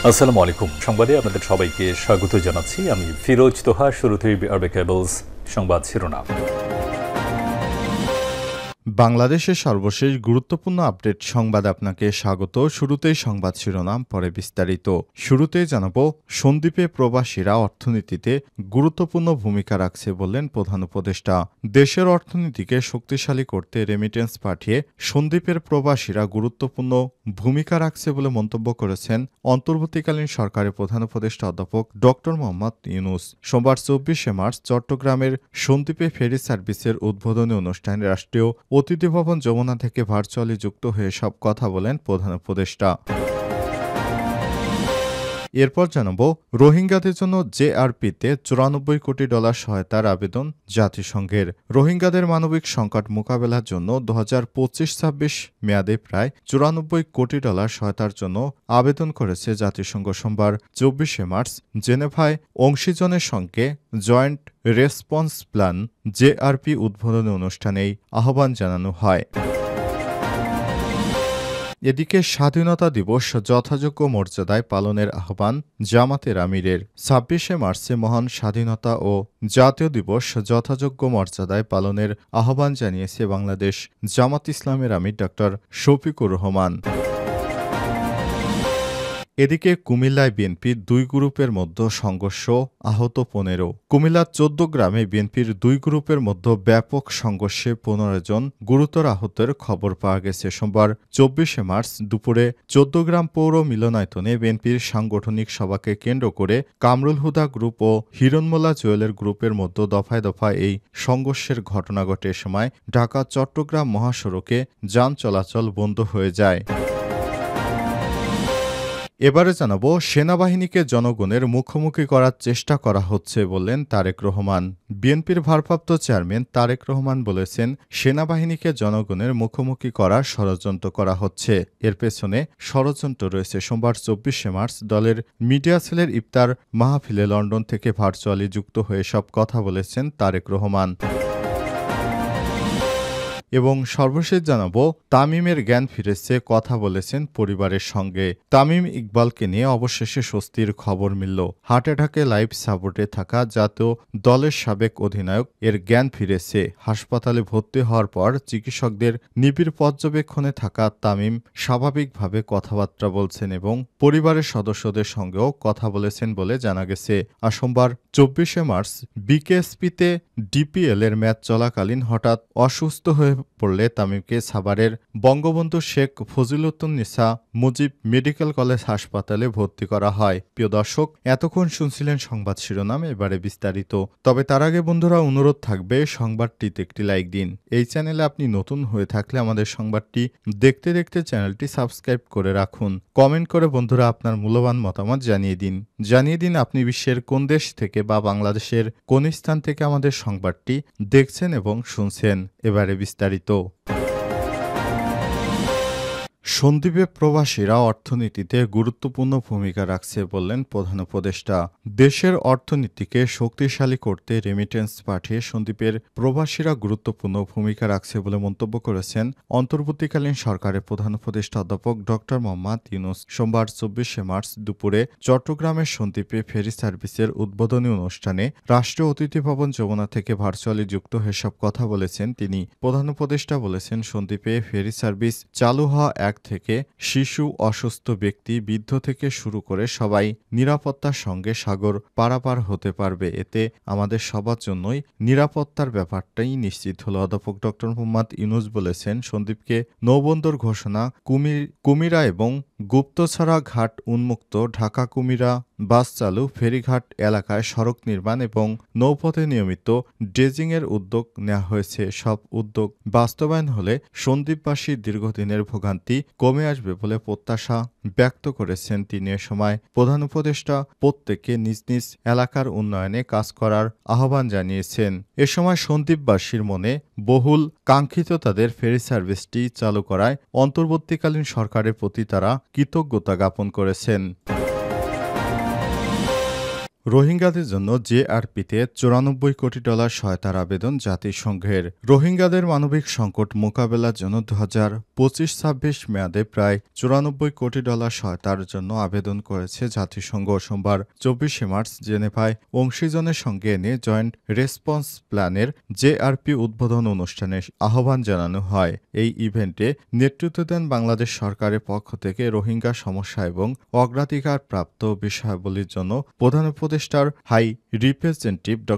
আসসালামু আলাইকুম। সংবাদে আপনাদের সবাইকে স্বাগত জানাচ্ছি। আমি ফিরোজ তোহা। শুরুতেই আরবে কেবলস সংবাদ শিরোনাম। বাংলাদেশের সর্বশেষ গুরুত্বপূর্ণ আপডেট সংবাদ আপনাকে স্বাগত। শুরুতেই সংবাদ শিরোনাম, পরে বিস্তারিত। শুরুতেই জানাবো, সন্দ্বীপে প্রবাসীরা অর্থনীতিতে গুরুত্বপূর্ণ ভূমিকা রাখছে বললেন প্রধান উপদেষ্টা। দেশের অর্থনীতিকে শক্তিশালী করতে রেমিটেন্স পাঠিয়ে সন্দ্বীপের প্রবাসীরা গুরুত্বপূর্ণ ভূমিকা রাখছে বলে মন্তব্য করেছেন অন্তর্বর্তীকালীন সরকারের প্রধান উপদেষ্টা অধ্যাপক ডক্টর মোহাম্মদ ইউনূস। সোমবার ২৪শে মার্চ চট্টগ্রামের সন্দ্বীপে ফেরি সার্ভিসের উদ্বোধনী অনুষ্ঠানে রাষ্ট্রীয় অতিথি ভবন যমুনা থেকে ভার্চুয়ালি যুক্ত হয়ে সব কথা বলেন প্রধান উপদেষ্টা। এরপর জানাবো, রোহিঙ্গাদের জন্য জেআরপিতে $৯৪ কোটি সহায়তার আবেদন জাতিসংঘের। রোহিঙ্গাদের মানবিক সংকট মোকাবেলার জন্য 2025-26 মেয়াদে প্রায় $৯৪ কোটি সহায়তার জন্য আবেদন করেছে জাতিসংঘ। সোমবার ২৪শে মার্চ জেনেভায় অংশীজনের সঙ্গে জয়েন্ট রেসপন্স প্ল্যান জেআরপি উদ্বোধনী অনুষ্ঠানেই আহ্বান জানানো হয়। এদিকে স্বাধীনতা দিবস যথাযোগ্য মর্যাদায় পালনের আহ্বান জামাতের আমিরের। ২৬শে মার্চে মহান স্বাধীনতা ও জাতীয় দিবস যথাযোগ্য মর্যাদায় পালনের আহ্বান জানিয়েছে বাংলাদেশ জামাত ইসলামের আমির ডা. শফিকুর রহমান। এদিকে কুমিল্লায় বিএনপির দুই গ্রুপের মধ্যে সংঘর্ষ, আহত ১৫। কুমিল্লার ১৪ গ্রামে বিএনপির দুই গ্রুপের মধ্যে ব্যাপক সংঘর্ষে ১৫ জন গুরুতর আহতের খবর পাওয়া গেছে। সোমবার ২৪শে মার্চ দুপুরে ১৪ গ্রাম পৌর মিলনায়তনে বিএনপির সাংগঠনিক সভাকে কেন্দ্র করে কামরুল হুদা গ্রুপ ও হিরণমোল্লা জুয়েলের গ্রুপের মধ্যে দফায় দফায় এই সংঘর্ষের ঘটনা ঘটে। এ সময় ঢাকা চট্টগ্রাম মহাসড়কে যান চলাচল বন্ধ হয়ে যায়। এবারে জানাবো, সেনাবাহিনীকে জনগণের মুখোমুখি করার চেষ্টা করা হচ্ছে বললেন তারেক রহমান। বিএনপির ভারপ্রাপ্ত চেয়ারম্যান তারেক রহমান বলেছেন, সেনাবাহিনীকে জনগণের মুখোমুখি করার ষড়যন্ত্র করা হচ্ছে। এর পেছনে ষড়যন্ত্র রয়েছে। সোমবার ২৪শে মার্চ দলের মিডিয়া সেলের ইফতার মাহফিলে লন্ডন থেকে ভার্চুয়ালি যুক্ত হয়ে সব কথা বলেছেন তারেক রহমান। এবং সর্বশেষ জানাবো, তামিমের জ্ঞান ফিরেছে, কথা বলেছেন পরিবারের সঙ্গে। তামিম ইকবালকে নিয়ে অবশেষে স্বস্তির খবর মিলল। হার্ট অ্যাটাকে লাইফ সাপোর্টে থাকা জাতীয় দলের সাবেক অধিনায়ক এর জ্ঞান ফিরেছে। হাসপাতালে ভর্তি হওয়ার পর চিকিৎসকদের নিবিড় পর্যবেক্ষণে থাকা তামিম স্বাভাবিকভাবে কথাবার্তা বলছেন এবং পরিবারের সদস্যদের সঙ্গেও কথা বলেছেন বলে জানা গেছে। আর সোমবার ২৪শে মার্চ বিকেএসপিতে ডিপিএল এর ম্যাচ চলাকালীন হঠাৎ অসুস্থ হয়ে পড়লে তামিমকে সাভারের বঙ্গবন্ধু শেখ ফজিলতুন্নেসা মুজিব মেডিকেল কলেজ হাসপাতালে ভর্তি করা হয়। প্রিয় দর্শক, এতক্ষণ শুনছিলেন সংবাদ শিরোনাম, এবারে বিস্তারিত। তবে তার আগে বন্ধুরা, অনুরোধ থাকবে সংবাদটিতে একটি লাইক দিন। এই চ্যানেলে আপনি নতুন হয়ে থাকলে আমাদের সংবাদটি দেখতে দেখতে চ্যানেলটি সাবস্ক্রাইব করে রাখুন। কমেন্ট করে বন্ধুরা আপনার মূল্যবান মতামত জানিয়ে দিন আপনি বিশ্বের কোন দেশ থেকে বা বাংলাদেশের কোন স্থান থেকে আমাদের সংবাদটি দেখছেন এবং শুনছেন। এবারে বিস্তারিত। সন্দ্বীপে প্রবাসীরা অর্থনীতিতে গুরুত্বপূর্ণ ভূমিকা রাখছে বললেন প্রধান উপদেষ্টা। দেশের অর্থনীতিকে শক্তিশালী করতে রেমিটেন্স পাঠিয়ে সন্দ্বীপের প্রবাসীরা গুরুত্বপূর্ণ ভূমিকা রাখছে বলে মন্তব্য করেছেন অন্তর্বর্তীকালীন সরকারের প্রধান উপদেষ্টা অধ্যাপক ডক্টর মোহাম্মদ ইউনূস। সোমবার ২৪শে মার্চ দুপুরে চট্টগ্রামের সন্দ্বীপে ফেরি সার্ভিসের উদ্বোধনী অনুষ্ঠানে রাষ্ট্রীয় অতিথি ভবন যমুনা থেকে ভার্চুয়ালি যুক্ত হয়ে সব কথা বলেছেন তিনি। প্রধান উপদেষ্টা বলেছেন, সন্দ্বীপে ফেরি সার্ভিস চালু হওয়া থেকে শিশু, অসুস্থ ব্যক্তি, বৃদ্ধ থেকে শুরু করে সবাই নিরাপত্তার সঙ্গে সাগর পারাপার হতে পারবে। এতে আমাদের সবার জন্যই নিরাপত্তার ব্যাপারটাই নিশ্চিত হল। অধ্যাপক ড. মোহাম্মদ ইউনূস বলেছেন, সন্দ্বীপকে নৌবন্দর ঘোষণা, কুমিরা এবং গুপ্তছড়া ঘাট উন্মুক্ত, ঢাকা কুমিরা বাস চালু, ফেরিঘাট এলাকায় সড়ক নির্মাণ এবং নৌপথে নিয়মিত ড্রেজিংয়ের উদ্যোগ নেওয়া হয়েছে। সব উদ্যোগ বাস্তবায়ন হলে সন্দ্বীপবাসীর দীর্ঘদিনের ভোগান্তি কমে আসবে বলে প্রত্যাশা ব্যক্ত করেছেন তিনি। এ সময় প্রধান উপদেষ্টা প্রত্যেককে নিজ নিজ এলাকার উন্নয়নে কাজ করার আহ্বান জানিয়েছেন। এ সময় সন্দ্বীপবাসীর মনে বহুল কাঙ্ক্ষিত তাদের ফেরি সার্ভিসটি চালু করায় অন্তর্বর্তীকালীন সরকারের প্রতি তারা কৃতজ্ঞতা জ্ঞাপন করেছেন। রোহিঙ্গাদের জন্য জেআরপিতে $94 কোটি সহায়তার আবেদন জাতিসংঘের। রোহিঙ্গাদের মানবিক সংকট মোকাবেলার জন্য 2025-26 মেয়াদে প্রায় $94 কোটি সহায়তার জন্য আবেদন করেছে জাতিসংঘ। সোমবার 24 মার্চ জেনেভায় অংশীজনের সঙ্গে এনে জয়েন্ট রেসপন্স প্ল্যানের জেআরপি উদ্বোধন অনুষ্ঠানে আহ্বান জানানো হয়। এই ইভেন্টে নেতৃত্ব দেন বাংলাদেশ সরকারের পক্ষ থেকে রোহিঙ্গা সমস্যা এবং অগ্রাধিকারপ্রাপ্ত বিষয়াবলীর জন্য প্রধান উপদেষ্টার হাই রিপ্রেজেন্টেটিভ ড.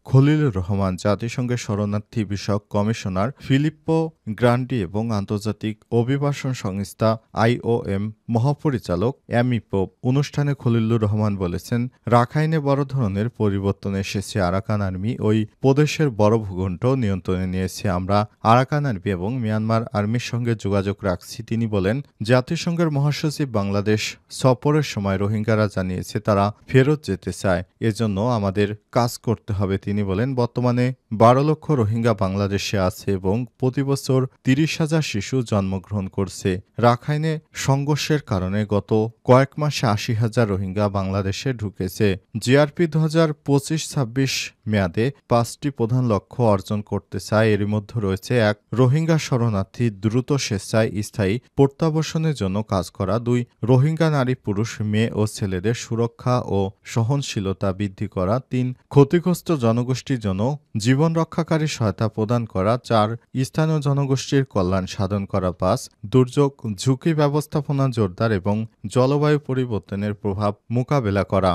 খলিলুর রহমান, জাতিসংঘের শরণার্থী বিষয়ক কমিশনার ফিলিপ্পো গ্রান্ডি এবং আন্তর্জাতিক অভিবাসন সংস্থা IOM মহাপরিচালক অ্যামি পোপ। অনুষ্ঠানে খলিলুর রহমান বলেছেন, রাখাইনে বড় ধরনের পরিবর্তন এসেছে। আরাকান আর্মি ওই প্রদেশের বড় ভূখণ্ড নিয়ন্ত্রণে নিয়েছে। আমরা আরাকান আর্মি এবং মিয়ানমার আর্মির সঙ্গে যোগাযোগ রাখছি। তিনি বলেন, জাতিসংঘের মহাসচিব বাংলাদেশ সফরের সময় রোহিঙ্গারা জানিয়েছে তারা ফেরত যেতে চায়। এজন্য আমাদের কাজ করতে হবে। তিনি বলেন, বর্তমানে 12 লক্ষ রোহিঙ্গা বাংলাদেশে আছে এবং প্রতি বছর 30,000 শিশু জন্মগ্রহণ করছে। রাখাইনে সংঘর্ষের কারণে গত কয়েক মাসে 80,000 রোহিঙ্গা বাংলাদেশে ঢুকেছে। জিআরপি 2025-26 মেয়াদে 5টি প্রধান লক্ষ্য অর্জন করতে চায়। এর মধ্যে রয়েছে 1. রোহিঙ্গা শরণার্থী দ্রুত স্বেচ্ছায় স্থায়ী প্রত্যাবাসনের জন্য কাজ করা। 2. রোহিঙ্গা নারী, পুরুষ, মেয়ে ও ছেলেদের সুরক্ষা ও সহনশীলতা বৃদ্ধি করা। 3. ক্ষতিগ্রস্ত জনগোষ্ঠীর জন্য জীবন রক্ষাকারী সহায়তা প্রদান করা। 4. স্থানীয় জনগোষ্ঠীর কল্যাণ সাধন করা। 5. দুর্যোগ ঝুঁকি ব্যবস্থাপনা জোরদার এবং জলবায়ু পরিবর্তনের প্রভাব মোকাবেলা করা।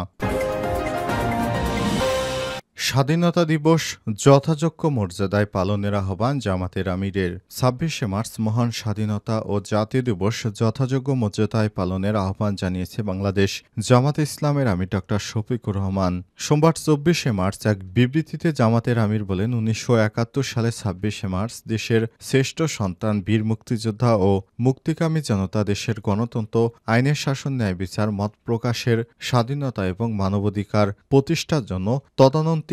স্বাধীনতা দিবস যথাযোগ্য মর্যাদায় পালনের আহ্বান জামাতের আমিরের। 26 মার্চ মহান স্বাধীনতা ও জাতীয় দিবস যথাযোগ্য মর্যাদায় পালনের আহ্বান জানিয়েছে বাংলাদেশ জামাতে ইসলামের আমির ড. শফিকুর রহমান। সোমবার 24 মার্চ এক বিবৃতিতে জামাতের আমির বলেন, 1971 সালে 26 মার্চ দেশের শ্রেষ্ঠ সন্তান বীর মুক্তিযোদ্ধা ও মুক্তিকামী জনতা দেশের গণতন্ত্র, আইনের শাসন, ন্যায় বিচার, মত প্রকাশের স্বাধীনতা এবং মানবাধিকার প্রতিষ্ঠার জন্য তদানীন্তন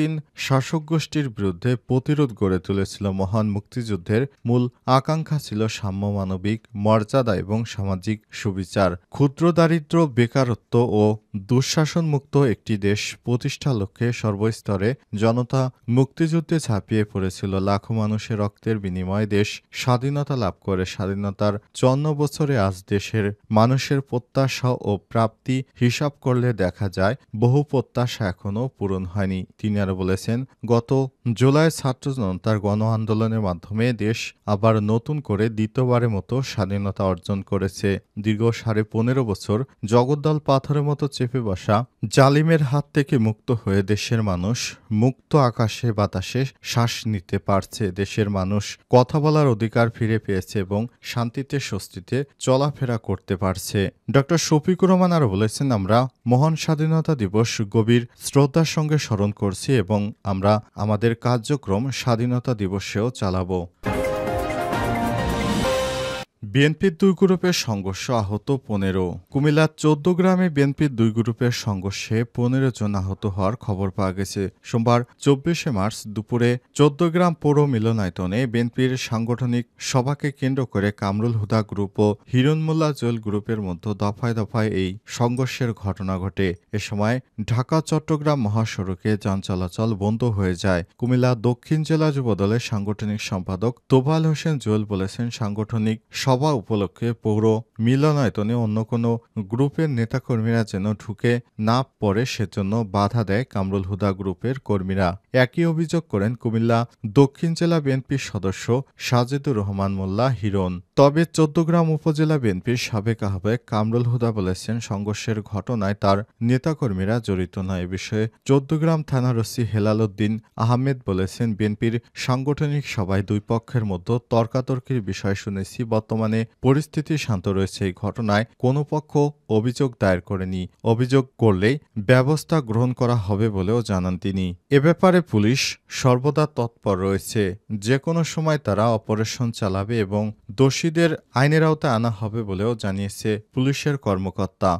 শাসক গোষ্ঠীর বিরুদ্ধে প্রতিরোধ গড়ে তুলেছিল। মহান মুক্তিযুদ্ধের মূল আকাঙ্ক্ষা ছিল সাম্য, মানবিক মর্যাদা এবং সামাজিক সুবিচার। ক্ষুদ্র দারিদ্র্য, বেকারত্ব ও দুঃশাসনমুক্ত একটি দেশ প্রতিষ্ঠার লক্ষ্যে সর্বস্তরে জনতা মুক্তিযুদ্ধে ঝাঁপিয়ে পড়েছিল। লাখো মানুষের রক্তের বিনিময়ে দেশ স্বাধীনতা লাভ করে। স্বাধীনতার 54 বছরে আজ দেশের মানুষের প্রত্যাশা ও প্রাপ্তি হিসাব করলে দেখা যায় বহু প্রত্যাশা এখনও পূরণ হয়নি। তিনি আরো বলেছেন, গত জুলাই ছাত্র জনতার গণ আন্দোলনের মাধ্যমে দেশ আবার নতুন করে দ্বিতীয়বারের মতো স্বাধীনতা অর্জন করেছে। দীর্ঘ 15.5 বছর জগদ্দল পাথরের মতো চেপে বসা জালিমের হাত থেকে মুক্ত হয়ে দেশের মানুষ মুক্ত আকাশে বাতাসে শ্বাস নিতে পারছে। দেশের মানুষ কথা বলার অধিকার ফিরে পেয়েছে এবং শান্তিতে স্বস্তিতে চলাফেরা করতে পারছে। ড. শফিকুর রহমান আরো বলেছেন, আমরা মহান স্বাধীনতা দিবস গভীর শ্রদ্ধার সঙ্গে স্মরণ করছি এবং আমরা আমাদের কার্যক্রম স্বাধীনতা দিবসেও চালাবো। বিএনপির 2 গ্রুপের সংঘর্ষ, আহত 15। কুমিল্লার 14 গ্রামে বিএনপির 2 গ্রুপের সংঘর্ষে 15 জন আহত হওয়ার খবর পাওয়া গেছে। সোমবার 24 মার্চ দুপুরে 14 গ্রাম পৌর মিলনায়তনে বিএনপির সাংগঠনিক সভাকে কেন্দ্র করে কামরুল হুদা গ্রুপ ও হিরণমুল্লাহ জুয়েল গ্রুপের মধ্যে দফায় দফায় এই সংঘর্ষের ঘটনা ঘটে। এ সময় ঢাকা-চট্টগ্রাম মহাসড়কে যান চলাচল বন্ধ হয়ে যায়। কুমিল্লা দক্ষিণ জেলা যুবদলের সাংগঠনিক সম্পাদক তোফায়েল হোসেন জুয়েল বলেছেন, সাংগঠনিক সভা উপলক্ষে পৌর মিলনায়তনে অন্য কোনো গ্রুপের নেতাকর্মীরা যেন ঢুকে না পড়ে সেজন্য বাধা দেয় কামরুল হুদা গ্রুপের কর্মীরা। একই অভিযোগ করেন কুমিল্লা দক্ষিণ জেলা বিএনপির সদস্য সাজেদুর রহমান মোল্লা হিরণ। তবে 14 গ্রাম উপজেলা বিএনপির সাবেক আহ্বায়ক কামরুল হুদা বলেছেন, সংঘর্ষের ঘটনায় তার নেতাকর্মীরা জড়িত নয়। এ বিষয়ে 14 গ্রাম থানার ওসি হেলাল উদ্দিন আহমেদ বলেছেন, বিএনপির সাংগঠনিক সভায় 2 পক্ষের মধ্যে তর্কাতর্কির বিষয় শুনেছি। বর্তমানে পরিস্থিতি শান্ত রয়েছে। এই ঘটনায় কোনো পক্ষ অভিযোগ দায়ের করেনি। অভিযোগ করলেই ব্যবস্থা গ্রহণ করা হবে বলেও জানান তিনি। এ ব্যাপারে পুলিশ সর্বদা তৎপর রয়েছে। যে কোনো সময় তারা অপারেশন চালাবে এবং দোষীদের আইনের আওতায় আনা হবে বলেও জানিয়েছে পুলিশের কর্মকর্তা।